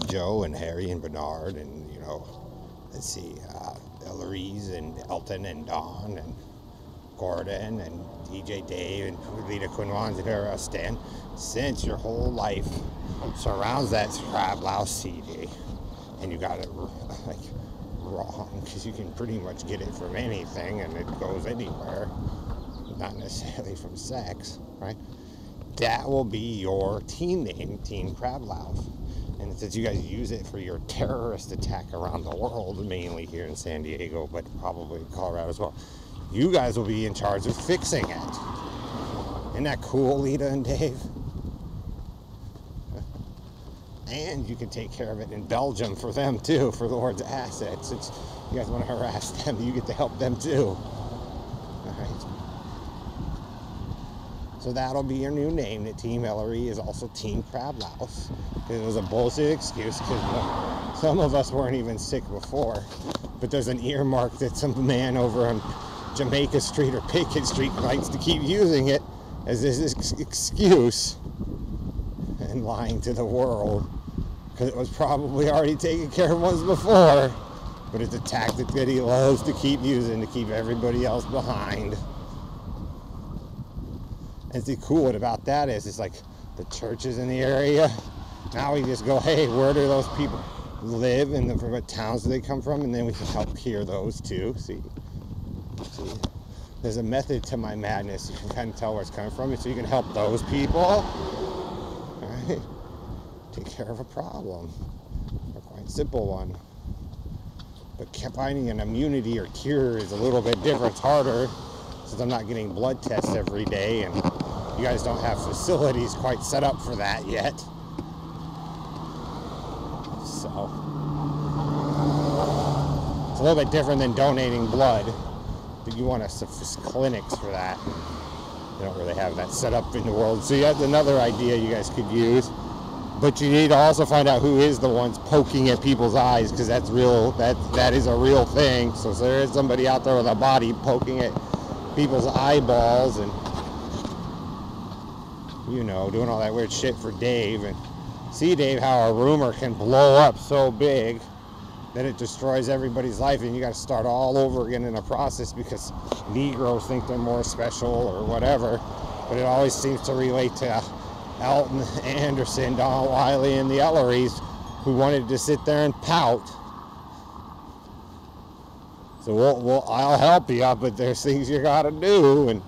Joe and Harry and Bernard and, you know, let's see, Eloise and Elton and Don and Gordon and DJ Dave and Lita Quinwans and whoever else, Stan, since your whole life surrounds that Crab Louse CD, and you got it like wrong, because you can pretty much get it from anything and it goes anywhere, not necessarily from sex, right? That will be your team name, Team Crab Louse. And since you guys use it for your terrorist attack around the world, mainly here in San Diego, but probably Colorado as well, you guys will be in charge of fixing it. Isn't that cool, Lita and Dave? And you can take care of it in Belgium for them too, for Lord's assets. Since you guys want to harass them, you get to help them too. All right. So that'll be your new name. That Team Ellery is also Team Crab Louse. Because it was a bullshit excuse, because some of us weren't even sick before. But there's an earmark that some man over on Jamaica Street or Bacon Street likes to keep using it as his excuse and lying to the world. Because it was probably already taken care of once before. But it's a tactic that he loves to keep using to keep everybody else behind. And the cool about that is, it's like the churches in the area. Now we just go, hey, where do those people live and what towns do they come from? And then we can help cure those too. See, there's a method to my madness. You can kind of tell where it's coming from, so you can help those people. All right, take care of a problem, a quite simple one. But finding an immunity or cure is a little bit different. It's harder, since I'm not getting blood tests every day, and you guys don't have facilities quite set up for that yet. So it's a little bit different than donating blood, but you want clinics for that. They don't really have that set up in the world. So that's another idea you guys could use. But you need to also find out who is the ones poking at people's eyes, because that's real. That is a real thing. So there is somebody out there with a body poking at people's eyeballs and, you know, doing all that weird shit for Dave. And see, Dave, how a rumor can blow up so big that it destroys everybody's life, and you got to start all over again in a process because Negroes think they're more special or whatever. But it always seems to relate to Elton Anderson, Donald Wiley, and the Ellerys, who wanted to sit there and pout. So I'll help you, but there's things you got to do, and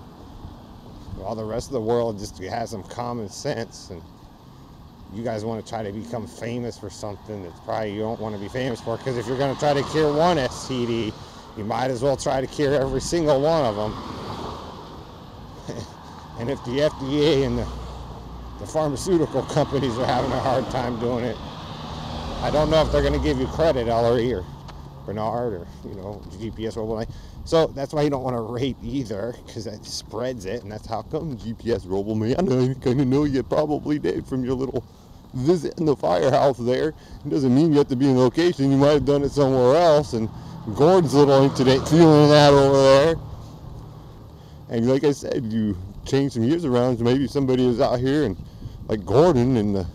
all the rest of the world just has some common sense. And you guys want to try to become famous for something that's probably you don't want to be famous for, because if you're going to try to cure one STD, you might as well try to cure every single one of them. And if the FDA and the pharmaceutical companies are having a hard time doing it, I don't know if they're going to give you credit, Ellery or Bernard, or, you know, GPS Robo. So that's why you don't want to rape either, because that spreads it, and that's how come GPS Robo Man. I kind of know you probably did from your little visit in the firehouse there. It doesn't mean you have to be in location. You might have done it somewhere else, and Gordon's a little into that, feeling that over there. And like I said, you change some years around, so maybe somebody is out here, and like Gordon in the